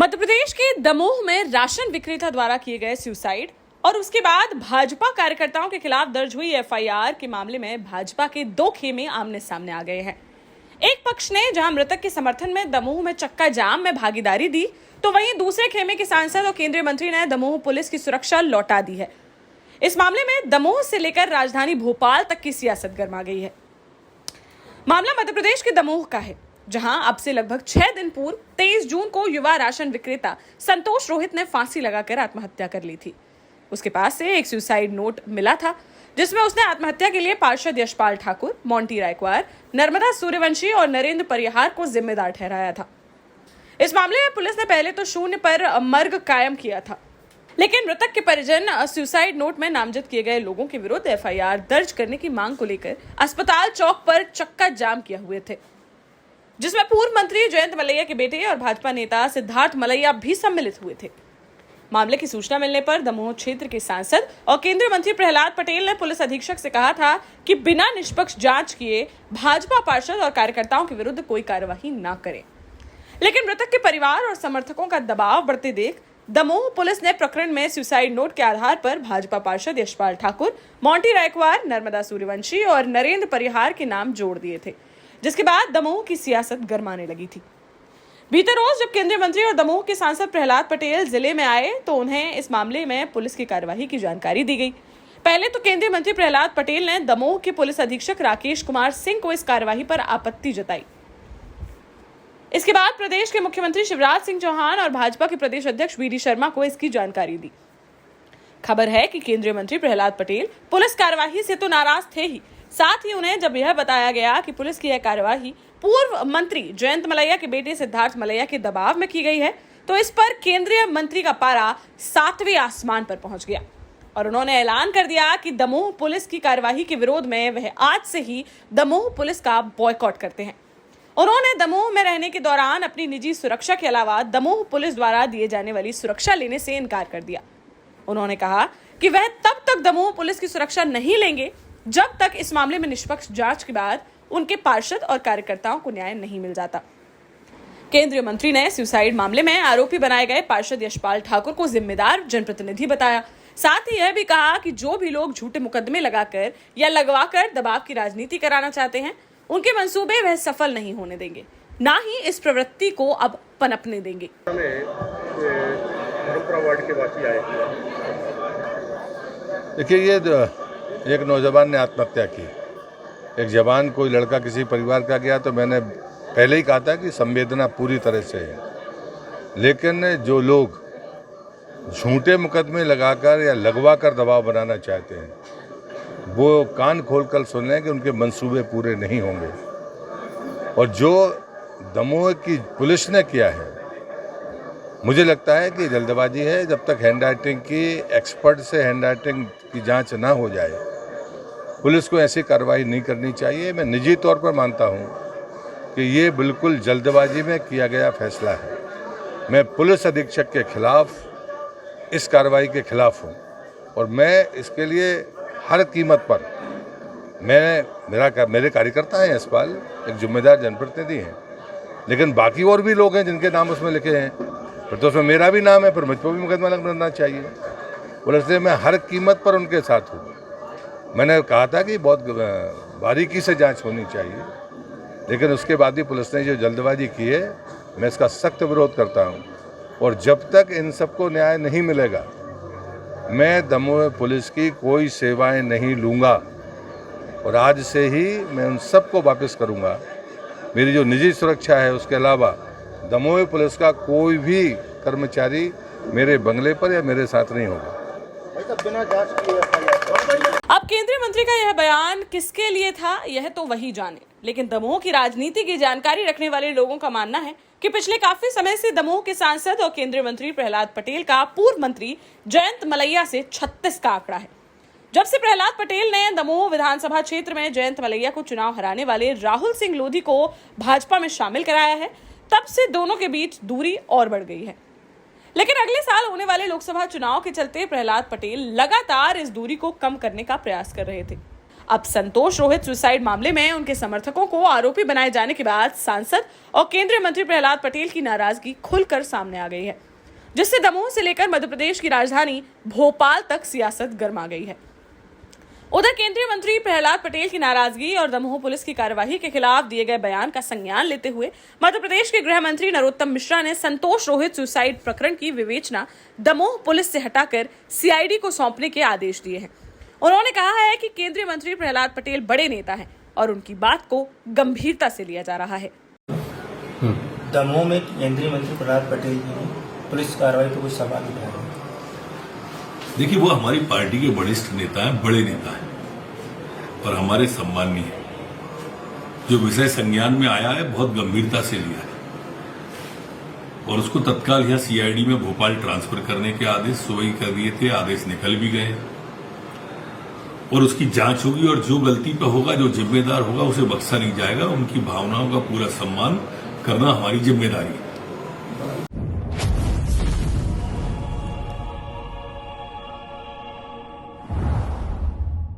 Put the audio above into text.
मध्य प्रदेश के दमोह में राशन विक्रेता द्वारा किए गए सुसाइड और उसके बाद भाजपा कार्यकर्ताओं के खिलाफ दर्ज हुई एफआईआर के मामले में भाजपा के दो खेमे आमने सामने आ गए हैं। एक पक्ष ने जहां मृतक के समर्थन में दमोह में चक्का जाम में भागीदारी दी, तो वहीं दूसरे खेमे के सांसद और केंद्रीय मंत्री ने दमोह पुलिस की सुरक्षा लौटा दी है। इस मामले में दमोह से लेकर राजधानी भोपाल तक की सियासत गर्मा गई है। मामला मध्य प्रदेश के दमोह का है, जहां अब से लगभग 6 दिन पूर्व 23 जून को युवा राशन विक्रेता संतोष रोहित ने फांसी लगाकर आत्महत्या कर ली थी। उसके पास से एक सुसाइड नोट मिला था, जिसमें उसने आत्महत्या के लिए पार्षद यशपाल ठाकुर, मोंटी रायकवार, नर्मदा सूर्यवंशी और नरेंद्र परिहार को जिम्मेदार ठहराया था। इस मामले में पुलिस ने पहले तो शून्य पर मर्ग कायम किया था, लेकिन मृतक के परिजन सुसाइड नोट में नामजद किए गए लोगों के विरुद्ध एफआईआर दर्ज करने की मांग को लेकर अस्पताल चौक पर चक्का जाम किए हुए थे, जिसमें पूर्व मंत्री जयंत मलैया के बेटे और भाजपा नेता सिद्धार्थ मलैया भी सम्मिलित हुए थे। मामले की सूचना मिलने पर दमोह क्षेत्र के सांसद और केंद्रीय मंत्री प्रहलाद पटेल ने पुलिस अधीक्षक से कहा था कि बिना निष्पक्ष जांच किए भाजपा पार्षद और कार्यकर्ताओं के विरुद्ध कोई कार्यवाही न करें। लेकिन मृतक के परिवार और समर्थकों का दबाव बढ़ते देख दमोह पुलिस ने प्रकरण में सुसाइड नोट के आधार पर भाजपा पार्षद यशपाल ठाकुर, मोंटी रायकवार, नर्मदा सूर्यवंशी और नरेंद्र परिहार के नाम जोड़ दिए थे, जिसके बाद दमोह की सियासत गरमाने लगी थी। बीते रोज जब केंद्रीय मंत्री और दमोह के सांसद प्रहलाद पटेल जिले में आए, तो उन्हें इस मामले में पुलिस की कार्यवाही की जानकारी दी गई। पहले तो केंद्रीय मंत्री प्रहलाद पटेल ने दमोह के पुलिस अधीक्षक राकेश कुमार सिंह को इस कार्यवाही पर आपत्ति जताई। इसके बाद प्रदेश के मुख्यमंत्री शिवराज सिंह चौहान और भाजपा के प्रदेश अध्यक्ष वी डी शर्मा को इसकी जानकारी दी। खबर है कि केंद्रीय मंत्री प्रहलाद पटेल पुलिस कार्यवाही से तो नाराज थे ही, साथ ही उन्हें जब यह बताया गया कि पुलिस की यह कार्यवाही पूर्व मंत्री जयंत मलैया के बेटे सिद्धार्थ मलैया के दबाव में की गई है, तो इस पर केंद्रीय मंत्री का पारा 7वें आसमान पर पहुंच गया और उन्होंने ऐलान कर दिया कि दमोह पुलिस की कार्यवाही के विरोध में वह आज से ही दमोह पुलिस का बॉयकॉट करते हैं। उन्होंने दमोह में रहने के दौरान अपनी निजी सुरक्षा के अलावा दमोह पुलिस द्वारा दिए जाने वाली सुरक्षा लेने से इनकार कर दिया। उन्होंने कहा कि वह तब तक दमोह पुलिस की सुरक्षा नहीं लेंगे जब तक इस मामले में निष्पक्ष जांच के बाद उनके पार्षद और कार्यकर्ताओं को न्याय नहीं मिल जाता। केंद्रीय मंत्री ने सुसाइड मामले में आरोपी बनाए गए पार्षद यशपाल ठाकुर को जिम्मेदार जनप्रतिनिधि बताया। साथ ही यह भी कहा कि जो भी लोग झूठे मुकदमे लगाकर या लगवाकर दबाव की राजनीति कराना चाहते हैं, उनके मंसूबे वह सफल नहीं होने देंगे, ना ही इस प्रवृत्ति को अब पनपने देंगे। देखिए, ये एक नौजवान ने आत्महत्या की। एक जवान कोई लड़का किसी परिवार का गया, तो मैंने पहले ही कहा था कि संवेदना पूरी तरह से है, लेकिन जो लोग झूठे मुकदमे लगाकर या लगवाकर दबाव बनाना चाहते हैं, वो कान खोलकर सुन लें कि उनके मंसूबे पूरे नहीं होंगे। और जो दमोह की पुलिस ने किया है, मुझे लगता है कि जल्दबाजी है। जब तक हैंड राइटिंग की एक्सपर्ट से हैंड राइटिंग की जांच ना हो जाए, पुलिस को ऐसी कार्रवाई नहीं करनी चाहिए। मैं निजी तौर पर मानता हूं कि ये बिल्कुल जल्दबाजी में किया गया फैसला है। मैं पुलिस अधीक्षक के खिलाफ इस कार्रवाई के खिलाफ हूं और मैं इसके लिए हर कीमत पर मेरे कार्यकर्ता हैं, यशपाल एक जिम्मेदार जनप्रतिनिधि हैं, लेकिन बाकी और भी लोग हैं जिनके नाम उसमें लिखे हैं, फिर तो उसमें मेरा भी नाम है, फिर मुझ पर भी मुकदमा लगना चाहिए। और इसलिए मैं हर कीमत पर उनके साथ हूँ। मैंने कहा था कि बहुत बारीकी से जांच होनी चाहिए, लेकिन उसके बाद भी पुलिस ने जो जल्दबाजी की है, मैं इसका सख्त विरोध करता हूँ। और जब तक इन सबको न्याय नहीं मिलेगा, मैं दमोह पुलिस की कोई सेवाएं नहीं लूँगा और आज से ही मैं उन सबको वापस करूँगा। मेरी जो निजी सुरक्षा है, उसके अलावा दमोह पुलिस का कोई भी कर्मचारी मेरे बंगले पर या मेरे साथ नहीं होगा। अब केंद्रीय मंत्री का यह बयान किसके लिए था, यह तो वही जाने, लेकिन दमोह की राजनीति की जानकारी रखने वाले लोगों का मानना है कि पिछले काफी समय से दमोह के सांसद और केंद्रीय मंत्री प्रहलाद पटेल का पूर्व मंत्री जयंत मलैया से 36 का आंकड़ा है। जब से प्रहलाद पटेल ने दमोह विधानसभा क्षेत्र में जयंत मलैया को चुनाव हराने वाले राहुल सिंह लोधी को भाजपा में शामिल कराया है, तब से दोनों के बीच दूरी और बढ़ गई है। लेकिन अगले साल होने वाले लोकसभा चुनाव के चलते प्रहलाद पटेल लगातार इस दूरी को कम करने का प्रयास कर रहे थे। अब संतोष रोहित सुसाइड मामले में उनके समर्थकों को आरोपी बनाए जाने के बाद सांसद और केंद्रीय मंत्री प्रहलाद पटेल की नाराजगी खुलकर सामने आ गई है, जिससे दमोह से लेकर मध्य प्रदेश की राजधानी भोपाल तक सियासत गर्मा गई है। उधर केंद्रीय मंत्री प्रहलाद पटेल की नाराजगी और दमोह पुलिस की कार्यवाही के खिलाफ दिए गए बयान का संज्ञान लेते हुए मध्य प्रदेश के गृह मंत्री नरोत्तम मिश्रा ने संतोष रोहित सुसाइड प्रकरण की विवेचना दमोह पुलिस से हटाकर सीआईडी को सौंपने के आदेश दिए हैं। उन्होंने कहा है कि केंद्रीय मंत्री प्रहलाद पटेल बड़े नेता हैं और उनकी बात को गंभीरता से लिया जा रहा है। दमोह में केंद्रीय मंत्री प्रहलाद पटेल जी ने पुलिस कार्रवाई पर कुछ सवाल उठाए। देखिए, वो हमारी पार्टी के वरिष्ठ नेता हैं, बड़े नेता हैं और हमारे सम्माननीय हैं। जो विषय संज्ञान में आया है बहुत गंभीरता से लिया है और उसको तत्काल यहाँ सीआईडी में भोपाल ट्रांसफर करने के आदेश सुबह ही कर दिए थे। आदेश निकल भी गए और उसकी जांच होगी और जो गलती पे होगा, जो जिम्मेदार होगा, उसे बख्शा नहीं जाएगा। उनकी भावनाओं का पूरा सम्मान करना हमारी जिम्मेदारी है।